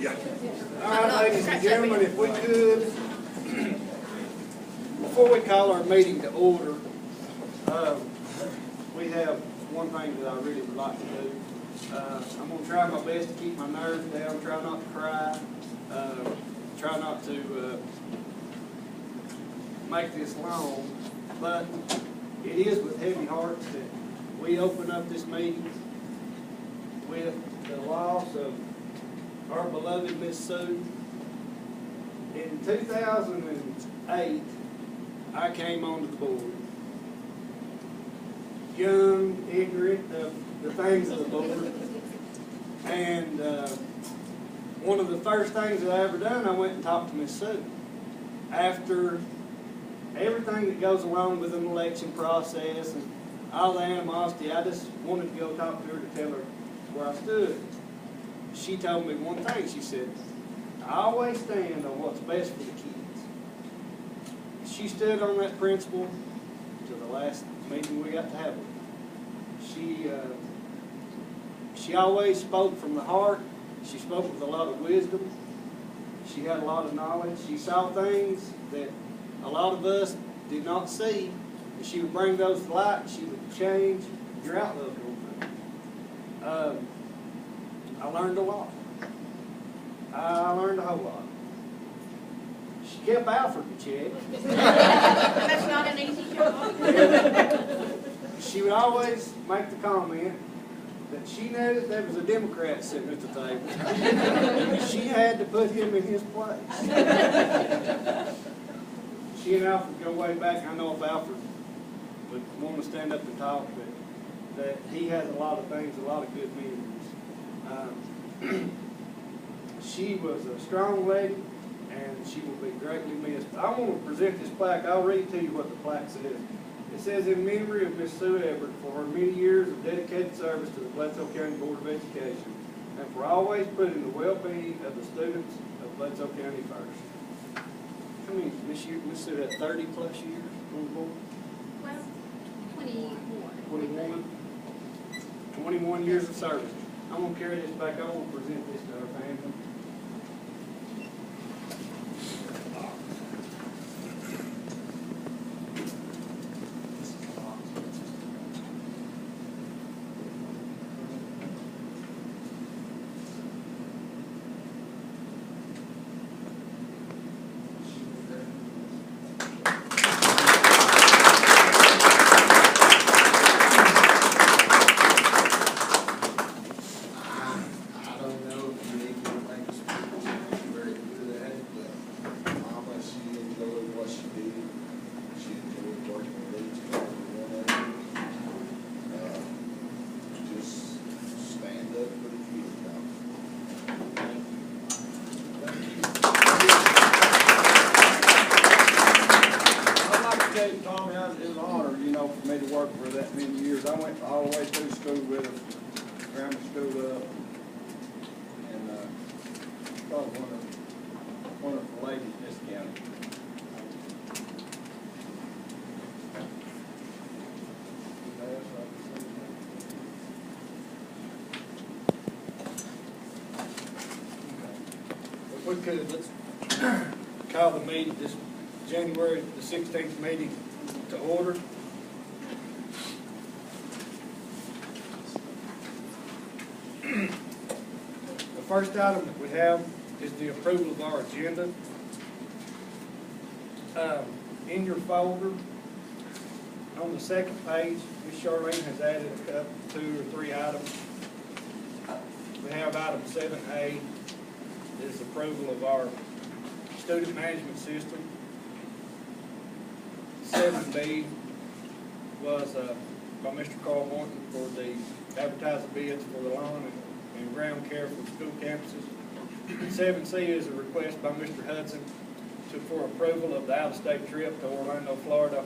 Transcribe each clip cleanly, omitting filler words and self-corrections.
Yeah. All right, ladies and gentlemen, if we could, before we call our meeting to order, we have one thing that I really would like to do. I'm going to try my best to keep my nerves down, try not to cry, try not to make this long, but it is with heavy hearts that we open up this meeting with the loss of our beloved Miss Sue. In 2008, I came onto the board. Young, ignorant of the things of the board. And one of the first things that I ever done, I went and talked to Miss Sue. After everything that goes along with an election process and all the animosity, I just wanted to go talk to her to tell her where I stood. She told me one thing. She said, I always stand on what's best for the kids. She stood on that principle to the last meeting we got to have with her. She always spoke from the heart. She spoke with a lot of wisdom. She had a lot of knowledge. She saw things that a lot of us did not see. And she would bring those to light. She would change your outlook on things. I learned a lot. I learned a whole lot. She kept Alfred in check. That's not an easy job. She would always make the comment that she knew that there was a Democrat sitting at the table. She had to put him in his place. She and Alfred go way back. I know if Alfred would want to stand up and talk, but that he has a lot of things, a lot of good memories. She was a strong lady, and she will be greatly missed. I want to present this plaque. I'll read to you what the plaque says. It says, in memory of Miss Sue Everett for her many years of dedicated service to the Bledsoe County Board of Education, and for always putting the well-being of the students of Bledsoe County first. How many, Miss Sue had 30 plus years on the board? Well, 21. 21 years of service. I'm going to carry this back. I want to present this to our family. Tommy, it was an honor, for me to work for that many years. I went all the way through school with her, grammar school up, and probably one of the ladies in this county. If we could, let's call the meeting this January the 16th meeting to order. The first item that we have is the approval of our agenda. In your folder, on the second page, Ms. Charlene has added a couple, 2 or 3 items. We have item 7A, is approval of our student management system. 7B was by Mr. Carl Morton for the advertising bids for the lawn and ground care for school campuses. 7C is a request by Mr. Hudson for approval of the out-of-state trip to Orlando, Florida,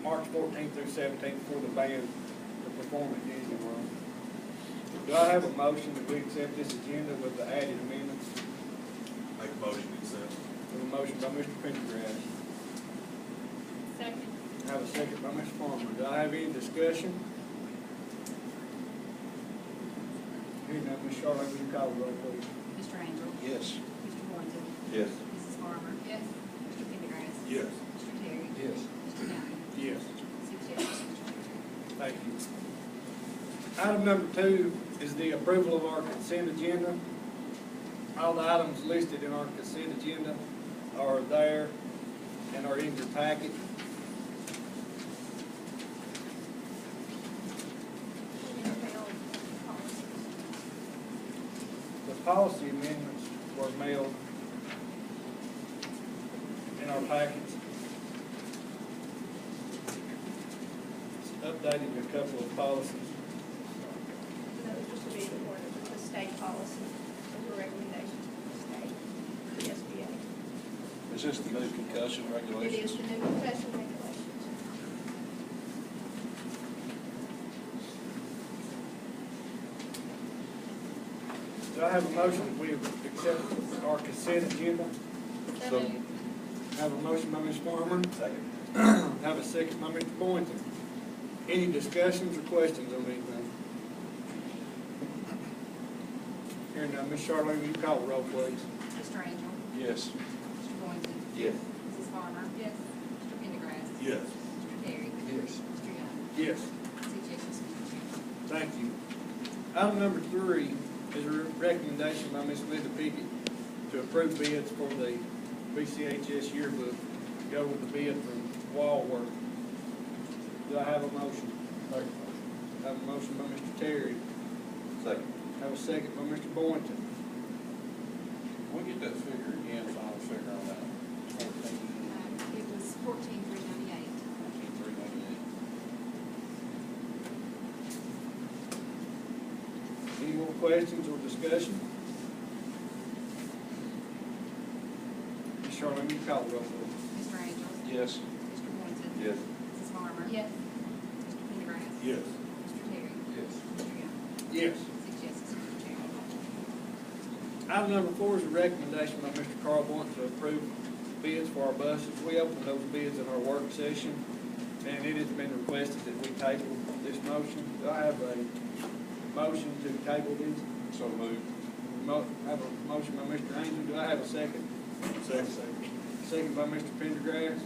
March 14th through 17th for the band to perform at Disney World. Do I have a motion that we accept this agenda with the added amendments? Make a motion to accept. A motion by Mr. Pendergrass. Second. I have a second by Mr. Farmer. Do I have any discussion? Hearing none, Ms. Charlotte, will you call the roll, please? Mr. Angel? Yes. Yes. Mrs. Farmer. Yes. Mr. Pendergrass. Yes. Mr. Terry. Yes. Mr. Young. Yes. 6 yes, Mr. Chairman. Thank you. Item number 2 is the approval of our consent agenda. All the items listed in our consent agenda are there and are in your packet. The policy amendments were mailed in our packets. It's updated a couple of policies. That was just to be in order with the state policy, the recommendations from the state, the SBA. Is this the new concussion It regulations? is the new concession regulations. Do I have a motion that we accept our consent agenda? So moved. Have a motion by Ms. Farmer, Second. have a second by Mr. Boynton. Any discussions or questions on anything? Hearing none, Ms. Charlene, will you call the roll, please? Mr. Angel. Yes. Mr. Boynton. Yes. Mrs. Farmer. Yes. Mr. Pendergrass. Yes. Mr. Terry. Yes. Mr. Young. Yes. 6 yes, Mr. Chairman. Thank you. Item number 3 is a recommendation by Ms. Linda Pickett to approve bids for the BCHS yearbook. Go with the bid from wall work. Do I have a motion? Have a motion by Mr. Terry. Second. Have a second by Mr. Boynton. We'll get that figure again, final figure on that. It was 14,398. 14,398. Any more questions or discussion? Ms. Charlene, you call the roll, please. Mr. Angel. Yes. Mr. Boynton. Yes. Mrs. Farmer. Yes. Mr. Pendergrass. Yes. Mr. Terry. Yes. Mr. Young. Yes. 6 yeses, Mr. Chairman. Item number 4 is a recommendation by Mr. Carl Boynton to approve bids for our buses. We opened those bids in our work session, and it has been requested that we table this motion. Do I have a motion to table these? So moved. Have a motion by Mr. Angel. Do I have a second? Second. Second by Mr. Pendergrass.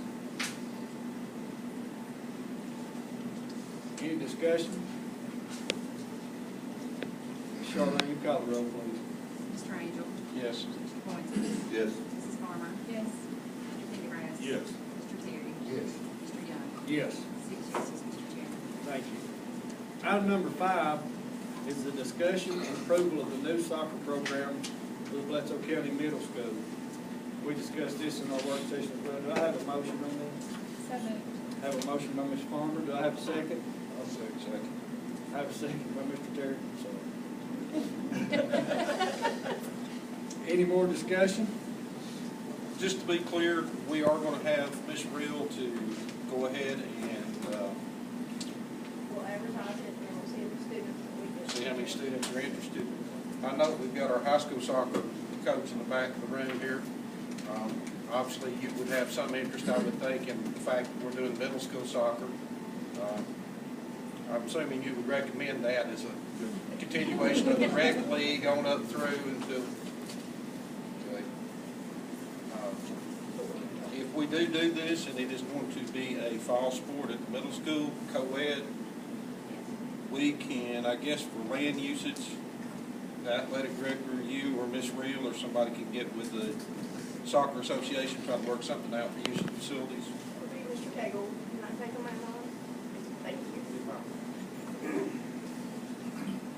Any discussion? Ms. Charlene, you call the roll, please. Mr. Angel. Yes. Mr. Boynton. Yes. Mrs. Farmer. Yes. Mr. Pendergrass. Yes. Mr. Terry. Yes. Mr. Young. Yes. 6 yeses, Mr. Chairman. Thank you. Item number 5 is the discussion and approval of the new soccer program for the Bledsoe County Middle School. We discussed this in our work session as well. Do I have a motion on this? So moved. Have a motion by Ms. Farmer. Do I have a second? I'll second. I have a second by Mr. Terry. Sorry. Any more discussion? Just to be clear, we are going to have Ms. Real to go ahead and We'll advertise it and we'll see if the students that we get. see how many students are interested. I know we've got our high school soccer coach in the back of the room here. Obviously, you would have some interest, I would think, in the fact that we're doing middle school soccer. I'm assuming you would recommend that as a continuation of the rec league on up through until, okay. If we do this, and it is going to be a fall sport at the middle school, co-ed, we can, I guess, for land usage, the athletic director, you or Miss Reel or somebody can get with the soccer association, try to work something out for use of facilities. Okay, Mr. Cagle, can I take a minute on? Thank you.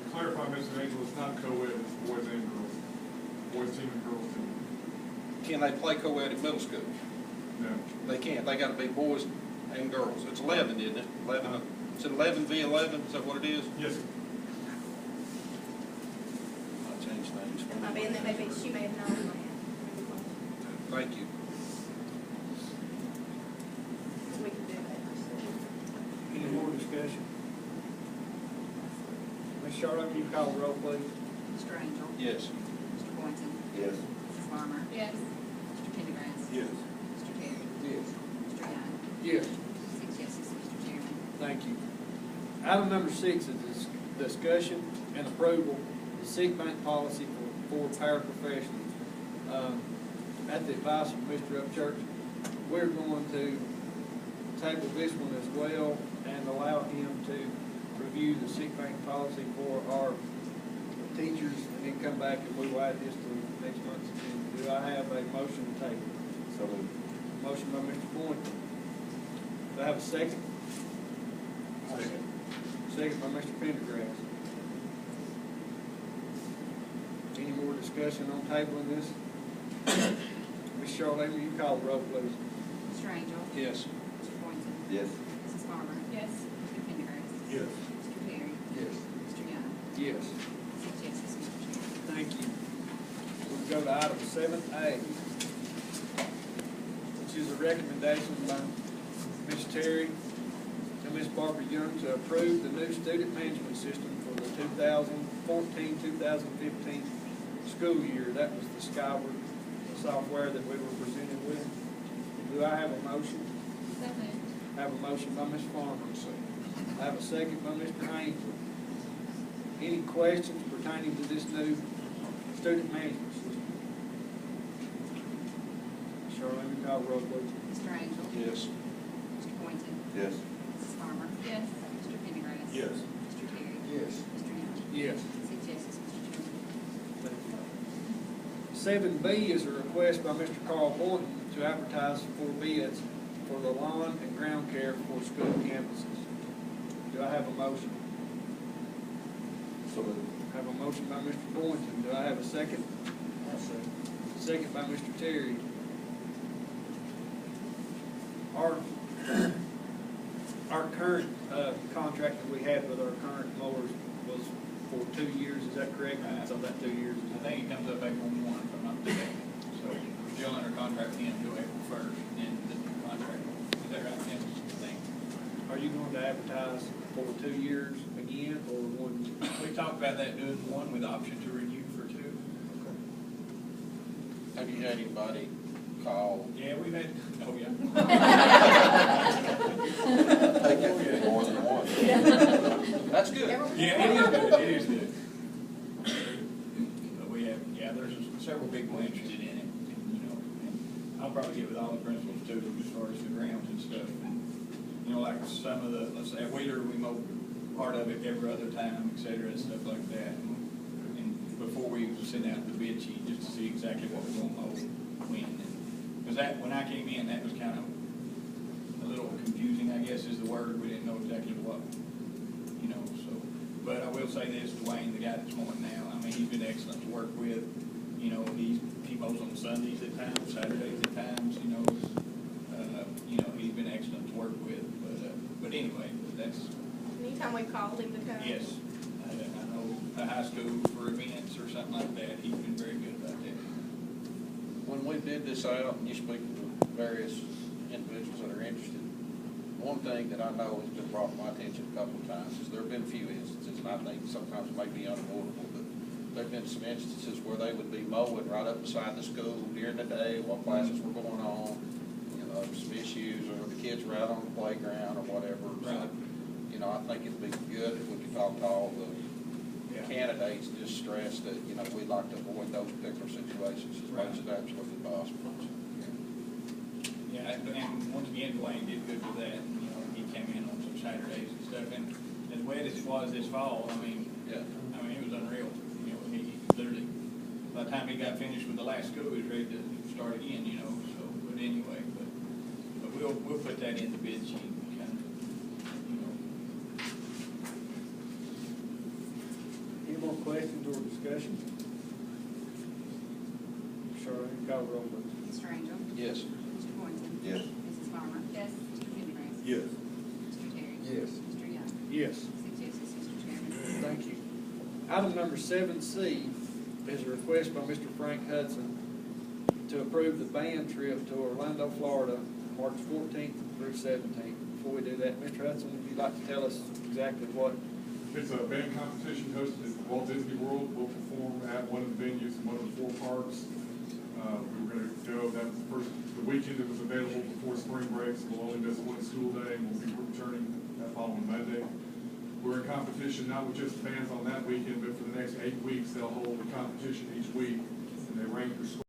To clarify, Mr. Angel, it's not co-ed, it's boys and girls. Boys team and girls team. Can they play co-ed at middle school? No. They can't. They gotta be boys and girls. It's 11, isn't it? 11, is it 11 v. 11? Is that what it is? Yes, sir. I'll change things. It might be, and then maybe she may have known that. Thank you. We can do that. Any more discussion? Ms. Charlotte, can you call the roll, please? Mr. Angel. Yes. Mr. Boynton. Yes. Mrs. Farmer. Yes. Mr. Pendergrass. Yes. Mr. Terry. Yes. Mr. Young. Yes. 6 yeses, Mr. Chairman. Thank you. Item number 6 is discussion and approval of the sick bank policy for paraprofessionals. at the advice of Mr. Upchurch, we're going to table this one as well and allow him to review the sick bank policy for our teachers, and then come back and we will add this to next month's agenda. Do I have a motion to table? So moved. Motion by Mr. Boynton. Do I have a second? Second. Second by Mr. Pendergrass. Any more discussion on tabling this? Ms. Charlotte, will you call the roll, please? Mr. Angel? Yes. Mr. Boynton? Yes. Mrs. Farmer? Yes. Mr. Pendergrass? Yes. Mr. Terry? Yes. Mr. Young? Yes. 6 yeses, Mr. Chairman. Thank you. We'll go to item 7A, which is a recommendation by Ms. Terry and Ms. Barbara Young to approve the new student management system for the 2014-2015 school year. That was the Skyward software that we were presented with. Do I have a motion? I have a motion by Ms. Farmer. I have a second by Mr. Angel. Any questions pertaining to this new student management system? Charlene, will you call the roll, please? Mr. Angel? Yes. Mr. Boynton? Yes. Mrs. Farmer? Yes. Mr. Pendergrass? Yes. Mr. Terry? Yes. Mr. Young? Yes. 6 yeses, Mr. Chairman. 7B is a request by Mr. Carl Boynton to advertise for bids for the lawn and ground care for school campuses. Do I have a motion? So moved. I have a motion by Mr. Boynton. Do I have a second? Second by Mr. Terry. Our current contract that we had with our current mowers was for 2 years, is that correct? So that 2 years. I think it comes up April 1, if I'm not mistaken. So we're still under contract until April 1st, and the new contract, is that right, Tim? I think. Are you going to advertise for 2 years again, or one? We talked about that doing one with option to renew for 2. Have you had anybody call? Yeah, we've had, oh, yeah. Take it more than one. That's good. Yeah, it is good, it is good. But we have, yeah, there's several people interested in it, and, you know, and I'll probably get with all the principals too, as far as the grounds and stuff. And, you know, like some of the, let's say at Wheeler, we mow part of it every other time, et cetera, and stuff like that. And before we send out the bid sheet, just to see exactly what we're gonna mow when. Because that, when I came in, that was kind of a little confusing, I guess is the word. We didn't know exactly what, you know, so. But I will say this, Dwayne, the guy that's mowing now, I mean, he's been excellent to work with. You know, he mows on Sundays at times, Saturdays at times, you know. You know, he's been excellent to work with. But anyway, that's, Anytime we called him to come. yes. I know the high school for events or something like that, he's been very good about that. When we bid this out, and you speak to various individuals that are interested, one thing that I know has been brought to my attention a couple of times is there have been a few instances, and I think sometimes it may be unavoidable, but there have been some instances where they would be mowing right up beside the school during the day while classes were going on, you know, some issues, or the kids were out on the playground or whatever. So, you know, I think it'd be good if we could talk to all the candidates, just stress that, you know, we'd like to avoid those particular situations as much as absolutely possible. Yeah, and once again, Dwayne did good with that. You know, he came in on some Saturdays and stuff, and as wet as it was this fall, I mean, it was unreal. You know, he literally, by the time he got finished with the last school, he was ready to start again. You know, so but anyway, but we'll put that in the bid sheet. Kind of, you know. Any more questions or discussion? Charlene, call the roll, please. Mr. Angel? Yes. Mr. Boynton? Yes. Mrs. Farmer? Yes. Mr. Pendergrass? Yes. Mr. Terry? Yes. Mr. Young? Yes. 6 yeses, Mr. Chairman. Thank you. Item number 7C is a request by Mr. Frank Hudson to approve the band trip to Orlando, Florida, March 14th through 17th. Before we do that, Mr. Hudson, would you like to tell us exactly what? It's a band competition hosted at Walt Disney World. We'll perform at one of the venues in one of the 4 parks. We were going to go, that was the weekend that was available before spring break, so we'll only miss 1 school day, and we'll be returning that following Monday. We're in competition not with just bands on that weekend, but for the next 8 weeks, they'll hold a competition each week, and they rank for